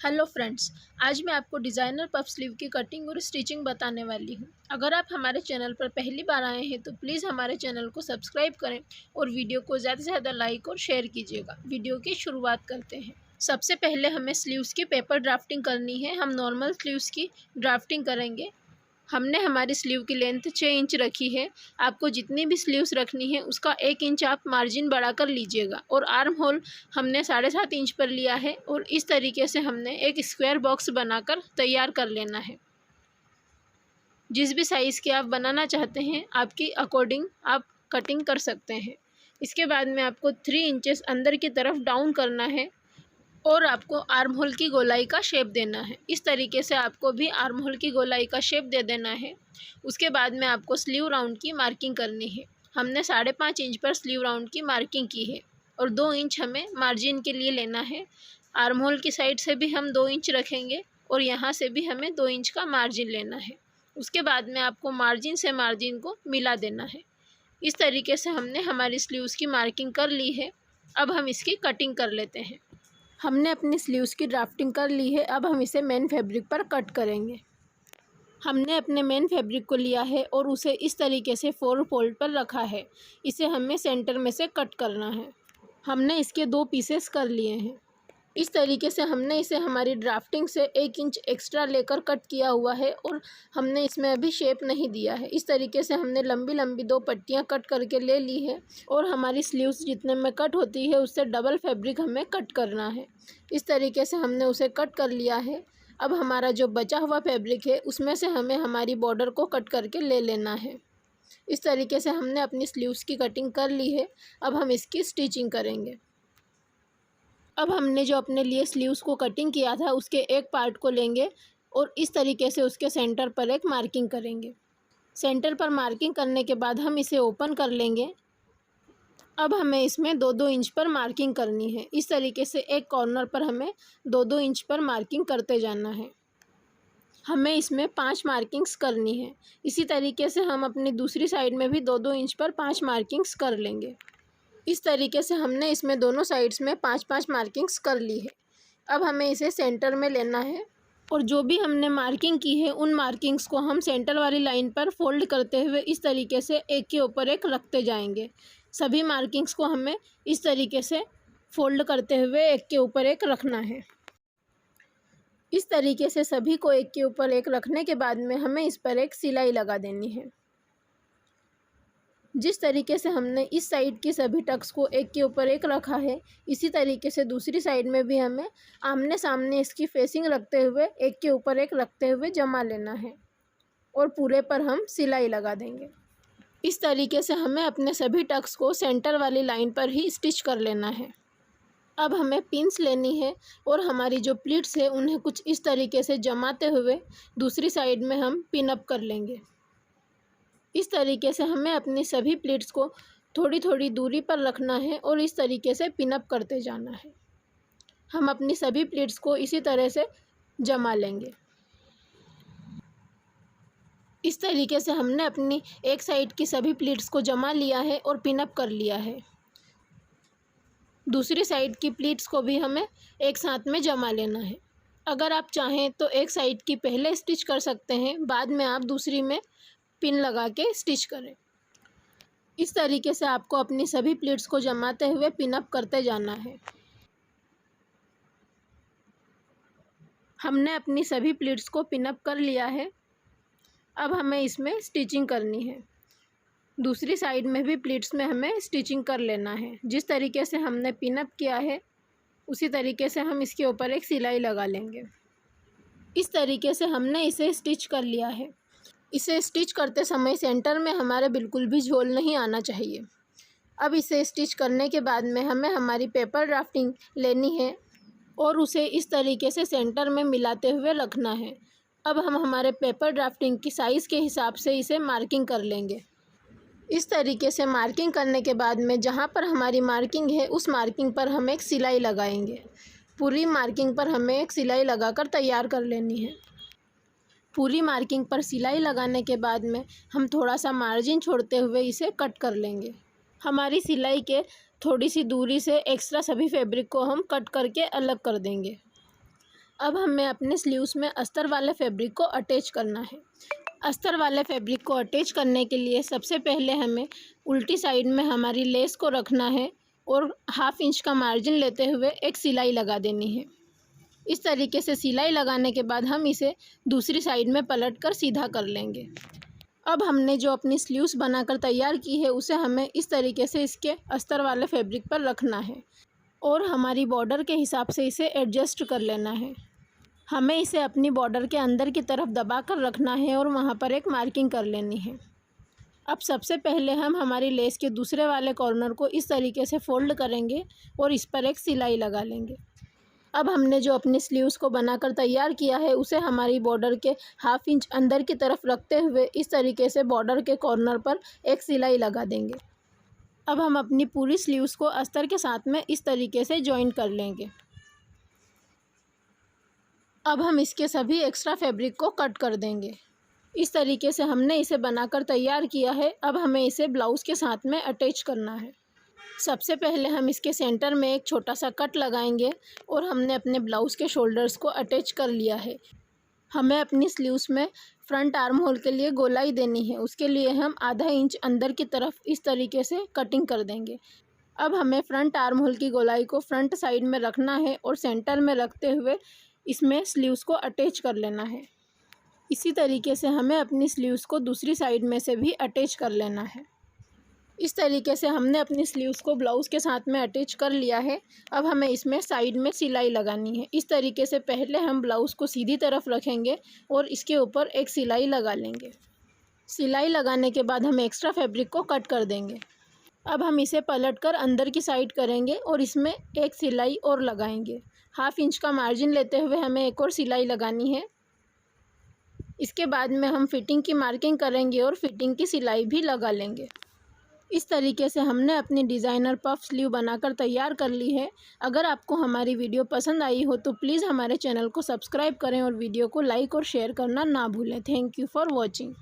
Hello friends, आज मैं आपको डिज़ाइनर पफ स्लीव की कटिंग और स्टिचिंग बताने वाली हूँ। अगर आप हमारे चैनल पर पहली बार आए हैं तो प्लीज़ हमारे चैनल को सब्सक्राइब करें और वीडियो को ज़्यादा से ज़्यादा लाइक और शेयर कीजिएगा। वीडियो की शुरुआत करते हैं। सबसे पहले हमें स्लीव्स की पेपर ड्राफ्टिंग करनी है। हम नॉर्मल स्लीव्स की ड्राफ्टिंग करेंगे। हमने हमारी स्लीव की लेंथ 6 इंच रखी है। आपको जितनी भी स्लीव्स रखनी है उसका 1 इंच आप मार्जिन बढ़ा कर लीजिएगा। और आर्म होल हमने 7.5 इंच पर लिया है और इस तरीके से हमने एक स्क्वायर बॉक्स बनाकर तैयार कर लेना है। जिस भी साइज़ के आप बनाना चाहते हैं आपकी अकॉर्डिंग आप कटिंग कर सकते हैं। इसके बाद में आपको 3 इंचेस अंदर की तरफ डाउन करना है और आपको आर्म होल की गोलाई का शेप देना है। इस तरीके से आपको भी आर्म होल की गोलाई का शेप दे देना है। उसके बाद में आपको स्लीव राउंड की मार्किंग करनी है। हमने 5.5 इंच पर स्लीव राउंड की मार्किंग की है और 2 इंच हमें मार्जिन के लिए लेना है। आर्म होल की साइड से भी हम 2 इंच रखेंगे और यहाँ से भी हमें 2 इंच का मार्जिन लेना है। उसके बाद में आपको मार्जिन से मार्जिन को मिला देना है। इस तरीके से हमने हमारी स्लीव्स की मार्किंग कर ली है। अब हम इसकी कटिंग कर लेते हैं। हमने अपनी स्लीव्स की ड्राफ्टिंग कर ली है। अब हम इसे मेन फैब्रिक पर कट करेंगे। हमने अपने मेन फैब्रिक को लिया है और उसे इस तरीके से 4 फोल्ड पर रखा है। इसे हमें सेंटर में से कट करना है। हमने इसके 2 पीसेस कर लिए हैं। इस तरीके से हमने इसे हमारी ड्राफ्टिंग से 1 इंच एक्स्ट्रा लेकर कट किया हुआ है और हमने इसमें अभी शेप नहीं दिया है। इस तरीके से हमने लंबी लंबी 2 पट्टियाँ कट करके ले ली है और हमारी स्लीव्स जितने में कट होती है उससे डबल फैब्रिक हमें कट करना है। इस तरीके से हमने उसे कट कर लिया है। अब हमारा जो बचा हुआ फैब्रिक है उसमें से हमें हमारी बॉर्डर को कट करके ले लेना है। इस तरीके से हमने अपनी स्लीव्स की कटिंग कर ली है। अब हम इसकी स्टिचिंग करेंगे। अब हमने जो अपने लिए स्लीव्स को कटिंग किया था उसके एक पार्ट को लेंगे और इस तरीके से उसके सेंटर पर एक मार्किंग करेंगे। सेंटर पर मार्किंग करने के बाद हम इसे ओपन कर लेंगे। अब हमें इसमें 2-2 इंच पर मार्किंग करनी है। इस तरीके से एक कॉर्नर पर हमें 2-2 इंच पर मार्किंग करते जाना है। हमें इसमें 5 मार्किंग्स करनी है। इसी तरीके से हम अपनी दूसरी साइड में भी 2-2 इंच पर 5 मार्किंग्स कर लेंगे। इस तरीके से हमने इसमें दोनों साइड्स में 5-5 मार्किंग्स कर ली है। अब हमें इसे सेंटर में लेना है और जो भी हमने मार्किंग की है उन मार्किंग्स को हम सेंटर वाली लाइन पर फोल्ड करते हुए इस तरीके से एक के ऊपर एक रखते जाएंगे। सभी मार्किंग्स को हमें इस तरीके से फोल्ड करते हुए एक के ऊपर एक रखना है। इस तरीके से सभी को एक के ऊपर एक रखने के बाद में हमें इस पर एक सिलाई लगा देनी है। जिस तरीके से हमने इस साइड की सभी टक्स को एक के ऊपर एक रखा है इसी तरीके से दूसरी साइड में भी हमें आमने सामने इसकी फेसिंग रखते हुए एक के ऊपर एक रखते हुए जमा लेना है और पूरे पर हम सिलाई लगा देंगे। इस तरीके से हमें अपने सभी टक्स को सेंटर वाली लाइन पर ही स्टिच कर लेना है। अब हमें पिन्स लेनी है और हमारी जो प्लीट्स है उन्हें कुछ इस तरीके से जमाते हुए दूसरी साइड में हम पिन अप कर लेंगे। इस तरीके से हमें अपनी सभी प्लीट्स को थोड़ी थोड़ी दूरी पर रखना है और इस तरीके से पिन अप करते जाना है। हम अपनी सभी प्लीट्स को इसी तरह से जमा लेंगे। इस तरीके से हमने अपनी एक साइड की सभी प्लीट्स को जमा लिया है और पिन अप कर लिया है। दूसरी साइड की प्लीट्स को भी हमें एक साथ में जमा लेना है। अगर आप चाहें तो एक साइड की पहले स्टिच कर सकते हैं, बाद में आप दूसरी में पिन लगा के स्टिच करें। इस तरीके से आपको अपनी सभी प्लीट्स को जमाते हुए पिन अप करते जाना है। हमने अपनी सभी प्लीट्स को पिन अप कर लिया है। अब हमें इसमें स्टिचिंग करनी है। दूसरी साइड में भी प्लीट्स में हमें स्टिचिंग कर लेना है। जिस तरीके से हमने पिन अप किया है उसी तरीके से हम इसके ऊपर एक सिलाई लगा लेंगे। इस तरीके से हमने इसे स्टिच कर लिया है। इसे स्टिच करते समय सेंटर में हमारे बिल्कुल भी झोल नहीं आना चाहिए। अब इसे स्टिच करने के बाद में हमें हमारी पेपर ड्राफ्टिंग लेनी है और उसे इस तरीके से सेंटर में मिलाते हुए रखना है। अब हम हमारे पेपर ड्राफ्टिंग की साइज़ के हिसाब से इसे मार्किंग कर लेंगे। इस तरीके से मार्किंग करने के बाद में जहाँ पर हमारी मार्किंग है उस मार्किंग पर हम एक सिलाई लगाएंगे। पूरी मार्किंग पर हमें एक सिलाई लगाकर तैयार कर लेनी है। पूरी मार्किंग पर सिलाई लगाने के बाद में हम थोड़ा सा मार्जिन छोड़ते हुए इसे कट कर लेंगे। हमारी सिलाई के थोड़ी सी दूरी से एक्स्ट्रा सभी फैब्रिक को हम कट करके अलग कर देंगे। अब हमें अपने स्लीव्स में अस्तर वाले फैब्रिक को अटैच करना है। अस्तर वाले फैब्रिक को अटैच करने के लिए सबसे पहले हमें उल्टी साइड में हमारी लेस को रखना है और 1/2 इंच का मार्जिन लेते हुए एक सिलाई लगा देनी है। इस तरीके से सिलाई लगाने के बाद हम इसे दूसरी साइड में पलटकर सीधा कर लेंगे। अब हमने जो अपनी स्लीव्स बनाकर तैयार की है उसे हमें इस तरीके से इसके अस्तर वाले फैब्रिक पर रखना है और हमारी बॉर्डर के हिसाब से इसे एडजस्ट कर लेना है। हमें इसे अपनी बॉर्डर के अंदर की तरफ दबा कर रखना है और वहाँ पर एक मार्किंग कर लेनी है। अब सबसे पहले हम हमारी लेस के दूसरे वाले कॉर्नर को इस तरीके से फोल्ड करेंगे और इस पर एक सिलाई लगा लेंगे। अब हमने जो अपनी स्लीव्स को बनाकर तैयार किया है उसे हमारी बॉर्डर के 1/2 इंच अंदर की तरफ रखते हुए इस तरीके से बॉर्डर के कॉर्नर पर एक सिलाई लगा देंगे। अब हम अपनी पूरी स्लीव्स को अस्तर के साथ में इस तरीके से जॉइन कर लेंगे। अब हम इसके सभी एक्स्ट्रा फैब्रिक को कट कर देंगे। इस तरीके से हमने इसे बनाकर तैयार किया है। अब हमें इसे ब्लाउज़ के साथ में अटैच करना है। सबसे पहले हम इसके सेंटर में एक छोटा सा कट लगाएंगे और हमने अपने ब्लाउज़ के शोल्डर्स को अटैच कर लिया है। हमें अपनी स्लीव्स में फ्रंट आर्म होल के लिए गोलाई देनी है। उसके लिए हम 1/2 इंच अंदर की तरफ इस तरीके से कटिंग कर देंगे। अब हमें फ्रंट आर्म होल की गोलाई को फ्रंट साइड में रखना है और सेंटर में रखते हुए इसमें स्लीव्स को अटैच कर लेना है। इसी तरीके से हमें अपनी स्लीव्स को दूसरी साइड में से भी अटैच कर लेना है। इस तरीके से हमने अपनी स्लीव्स को ब्लाउज़ के साथ में अटैच कर लिया है। अब हमें इसमें साइड में सिलाई लगानी है। इस तरीके से पहले हम ब्लाउज़ को सीधी तरफ रखेंगे और इसके ऊपर एक सिलाई लगा लेंगे। सिलाई लगाने के बाद हम एक्स्ट्रा फैब्रिक को कट कर देंगे। अब हम इसे पलटकर अंदर की साइड करेंगे और इसमें एक सिलाई और लगाएंगे। 1/2 इंच का मार्जिन लेते हुए हमें एक और सिलाई लगानी है। इसके बाद में हम फिटिंग की मार्किंग करेंगे और फिटिंग की सिलाई भी लगा लेंगे। इस तरीके से हमने अपनी डिज़ाइनर पफ स्लीव बनाकर तैयार कर ली है। अगर आपको हमारी वीडियो पसंद आई हो तो प्लीज़ हमारे चैनल को सब्सक्राइब करें और वीडियो को लाइक और शेयर करना ना भूलें। Thank you for watching.